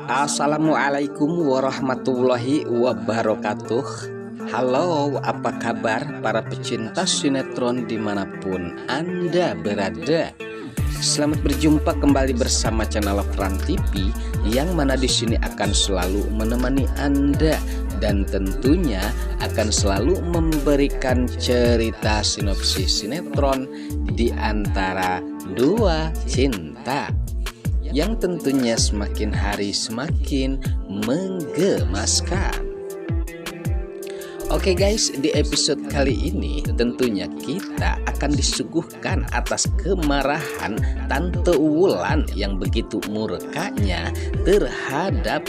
Assalamualaikum warahmatullahi wabarakatuh. Halo, apa kabar para pecinta sinetron dimanapun Anda berada? Selamat berjumpa kembali bersama channel Fran TV, yang mana di sini akan selalu menemani Anda dan tentunya akan selalu memberikan cerita sinopsis sinetron di antara dua cinta yang tentunya semakin hari semakin menggemaskan. Oke guys, di episode kali ini tentunya kita akan disuguhkan atas kemarahan Tante Wulan yang begitu murkanya terhadap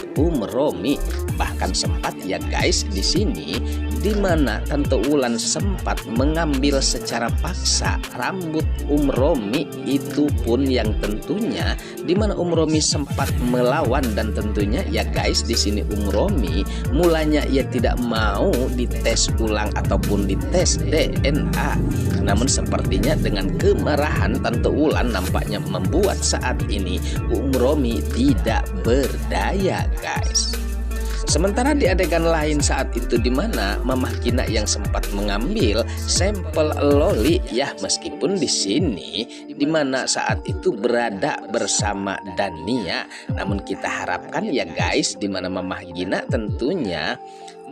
Romi. Bahkan sempat ya guys di sini di mana Tante Wulan sempat mengambil secara paksa rambut Romi, itu pun yang tentunya di mana Romi sempat melawan, dan tentunya ya guys di sini Romi mulanya ia tidak mau dites ulang ataupun dites DNA. Namun sepertinya dengan kemarahan Tante Wulan nampaknya membuat saat ini Romi tidak berdaya guys. Sementara di adegan lain saat itu di mana Mamah Gina yang sempat mengambil sampel loli ya, meskipun di sini di mana saat itu berada bersama Dania, namun kita harapkan ya guys di mana Mamah Gina tentunya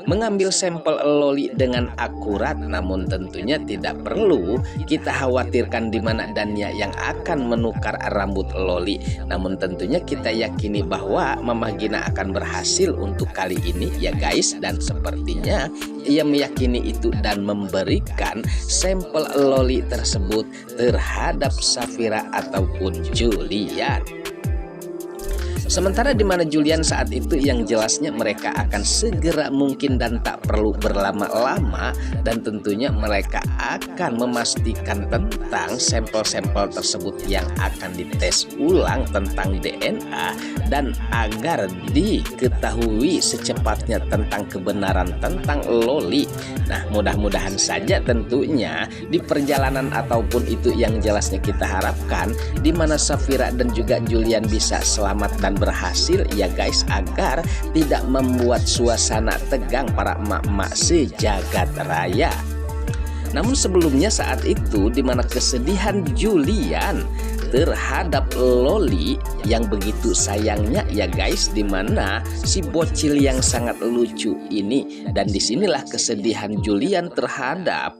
mengambil sampel loli dengan akurat, namun tentunya tidak perlu kita khawatirkan di mana Dania yang akan menukar rambut loli. Namun tentunya kita yakini bahwa Mamah Gina akan berhasil untuk kali ini ya guys, dan sepertinya ia meyakini itu dan memberikan sampel loli tersebut terhadap Safira ataupun Julian. Sementara di mana Julian saat itu yang jelasnya mereka akan segera mungkin dan tak perlu berlama-lama, dan tentunya mereka akan memastikan tentang sampel-sampel tersebut yang akan dites ulang tentang DNA, dan agar diketahui secepatnya tentang kebenaran tentang loli. Nah, mudah-mudahan saja tentunya di perjalanan ataupun itu yang jelasnya kita harapkan di mana Safira dan juga Julian bisa selamat dan berhasil ya guys, agar tidak membuat suasana tegang para emak-emak sejagat raya. Namun sebelumnya saat itu di mana kesedihan Julian terhadap loli yang begitu sayangnya ya guys, di mana si bocil yang sangat lucu ini, dan disinilah kesedihan Julian terhadap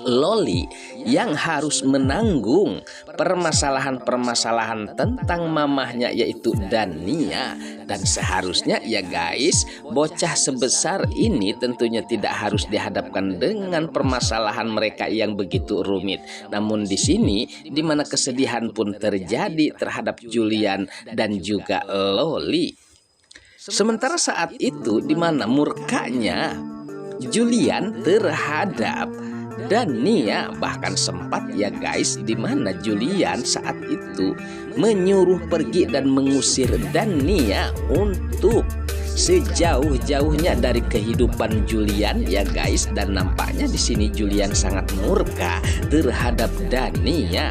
loli yang harus menanggung permasalahan-permasalahan tentang mamahnya yaitu Dania. Dan seharusnya ya guys, bocah sebesar ini tentunya tidak harus dihadapkan dengan permasalahan mereka yang begitu rumit. Namun di sini di mana kesedihan pun terjadi terhadap Julian dan juga loli. Sementara saat itu di mana murkanya Julian terhadap Dania, bahkan sempat ya guys di mana Julian saat itu menyuruh pergi dan mengusir Dania untuk sejauh-jauhnya dari kehidupan Julian ya guys, dan nampaknya di sini Julian sangat murka terhadap Dania.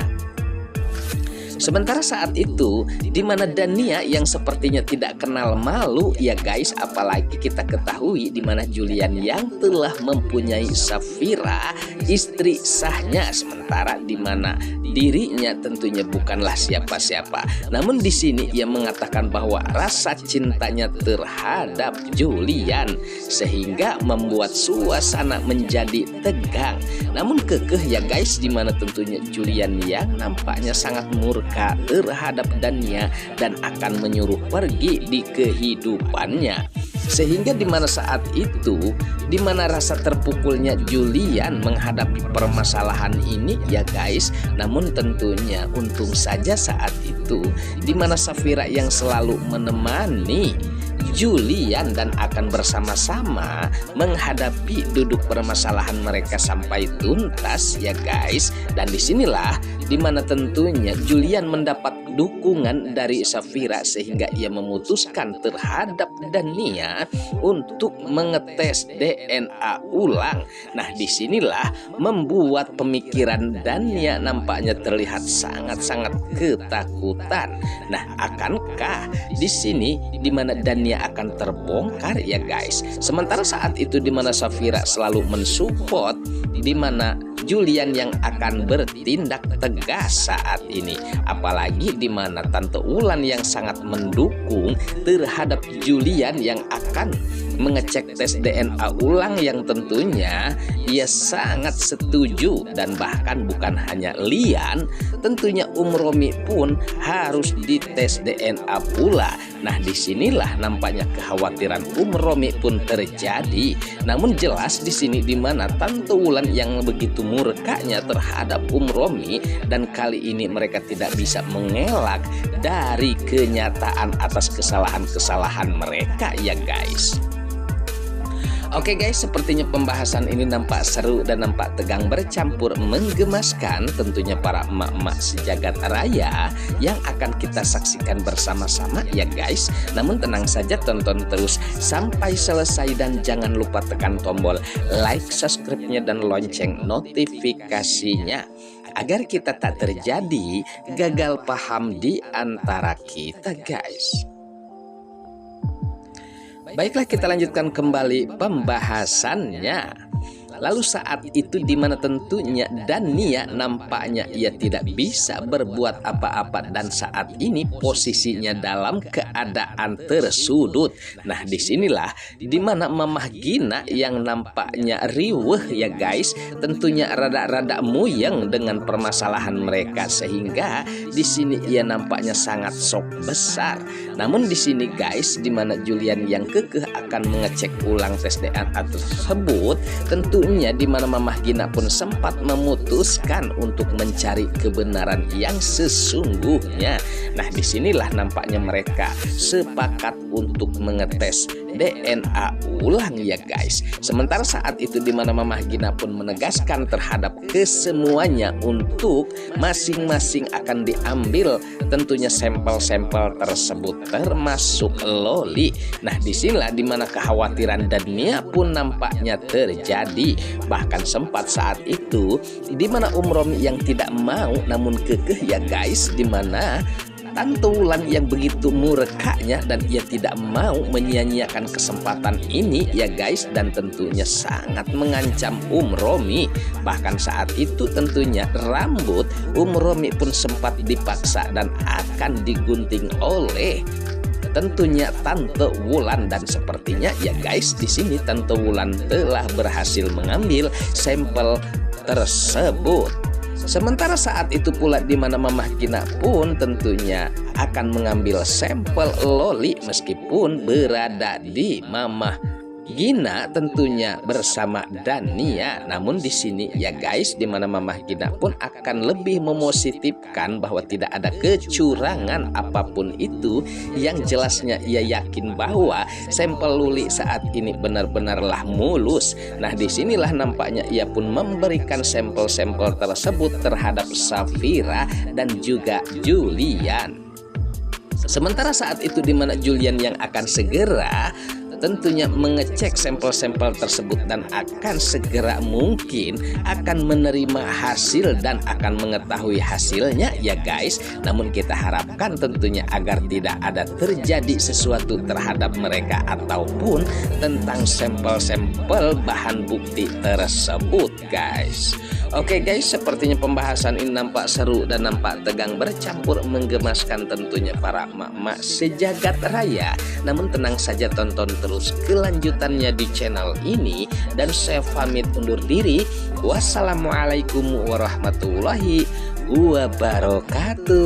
Sementara saat itu di mana Dania yang sepertinya tidak kenal malu ya guys, apalagi kita ketahui di mana Julian yang telah mempunyai Safira istri sahnya, sementara di mana dirinya tentunya bukanlah siapa-siapa. Namun di sini ia mengatakan bahwa rasa cintanya terhadap Julian sehingga membuat suasana menjadi tegang. Namun kekeh ya guys di mana tentunya Julian yang nampaknya sangat murka terhadap Dania dan akan menyuruh pergi di kehidupannya. Sehingga di mana saat itu di mana rasa terpukulnya Julian menghadapi permasalahan ini ya guys, namun tentunya untung saja saat itu di mana Safira yang selalu menemani Julian dan akan bersama-sama menghadapi duduk permasalahan mereka sampai tuntas ya guys. Dan disinilah dimana tentunya Julian mendapat dukungan dari Safira sehingga ia memutuskan terhadap Dania untuk mengetes DNA ulang. Nah, disinilah membuat pemikiran Dania nampaknya terlihat sangat-sangat ketakutan. Nah, akankah di sini di mana Dania akan terbongkar ya guys? Sementara saat itu di mana Safira selalu mensupport di mana Julian yang akan bertindak tegas saat ini, apalagi di mana Tante Wulan yang sangat mendukung terhadap Julian yang akan mengecek tes DNA ulang yang tentunya ia sangat setuju. Dan bahkan bukan hanya Lian, tentunya Romi pun harus dites DNA pula. Nah, disinilah nampaknya kekhawatiran Romi pun terjadi. Namun jelas di sini di mana Tante Wulan yang begitu murkanya terhadap Romi, dan kali ini mereka tidak bisa mengelak dari kenyataan atas kesalahan-kesalahan mereka ya guys. Oke guys, sepertinya pembahasan ini nampak seru dan nampak tegang bercampur menggemaskan tentunya para emak-emak sejagat raya yang akan kita saksikan bersama-sama ya guys. Namun tenang saja, tonton terus sampai selesai dan jangan lupa tekan tombol like, subscribe-nya dan lonceng notifikasinya agar kita tak terjadi gagal paham di antara kita guys. Baiklah, kita lanjutkan kembali pembahasannya. Lalu saat itu di mana tentunya Dania nampaknya ia tidak bisa berbuat apa-apa dan saat ini posisinya dalam keadaan tersudut. Nah, disinilah di mana Mamah Gina yang nampaknya riweh ya guys, tentunya rada-rada muyeng dengan permasalahan mereka sehingga di sini ia nampaknya sangat shock besar. Namun di sini guys, di mana Julian yang kekeh akan mengecek ulang tes DNA tersebut, tentunya di mana Mamah Gina pun sempat memutuskan untuk mencari kebenaran yang sesungguhnya. Nah, disinilah nampaknya mereka sepakat untuk mengetes DNA ulang ya guys. Sementara saat itu di mana Mamah Gina pun menegaskan terhadap kesemuanya untuk masing-masing akan diambil tentunya sampel-sampel tersebut termasuk Loli. Nah, disinilah di mana kekhawatiran Dania pun nampaknya terjadi. Bahkan sempat saat itu di mana Romi yang tidak mau namun kekeh ya guys, di mana Tante Wulan yang begitu murkanya dan ia tidak mau menyia-nyiakan kesempatan ini ya guys, dan tentunya sangat mengancam Romi. Bahkan saat itu tentunya rambut Romi pun sempat dipaksa dan akan digunting oleh tentunya Tante Wulan, dan sepertinya ya guys di sini Tante Wulan telah berhasil mengambil sampel tersebut. Sementara saat itu pula di mana Mamah Gina pun tentunya akan mengambil sampel Loli meskipun berada di Mamah Gina tentunya bersama Dania. Namun di sini ya guys, di mana Mamah Gina pun akan lebih mempositifkan bahwa tidak ada kecurangan apapun itu. Yang jelasnya ia yakin bahwa sampel Luli saat ini benar-benarlah mulus. Nah, disinilah nampaknya ia pun memberikan sampel-sampel tersebut terhadap Safira dan juga Julian. Sementara saat itu di mana Julian yang akan segera tentunya mengecek sampel-sampel tersebut dan akan segera mungkin akan menerima hasil dan akan mengetahui hasilnya ya guys. Namun kita harapkan tentunya agar tidak ada terjadi sesuatu terhadap mereka ataupun tentang sampel-sampel bahan bukti tersebut guys. Oke guys, sepertinya pembahasan ini nampak seru dan nampak tegang bercampur menggemaskan tentunya para emak-emak sejagat raya. Namun tenang saja, tonton terus kelanjutannya di channel ini. Dan saya pamit undur diri. Wassalamualaikum warahmatullahi wabarakatuh.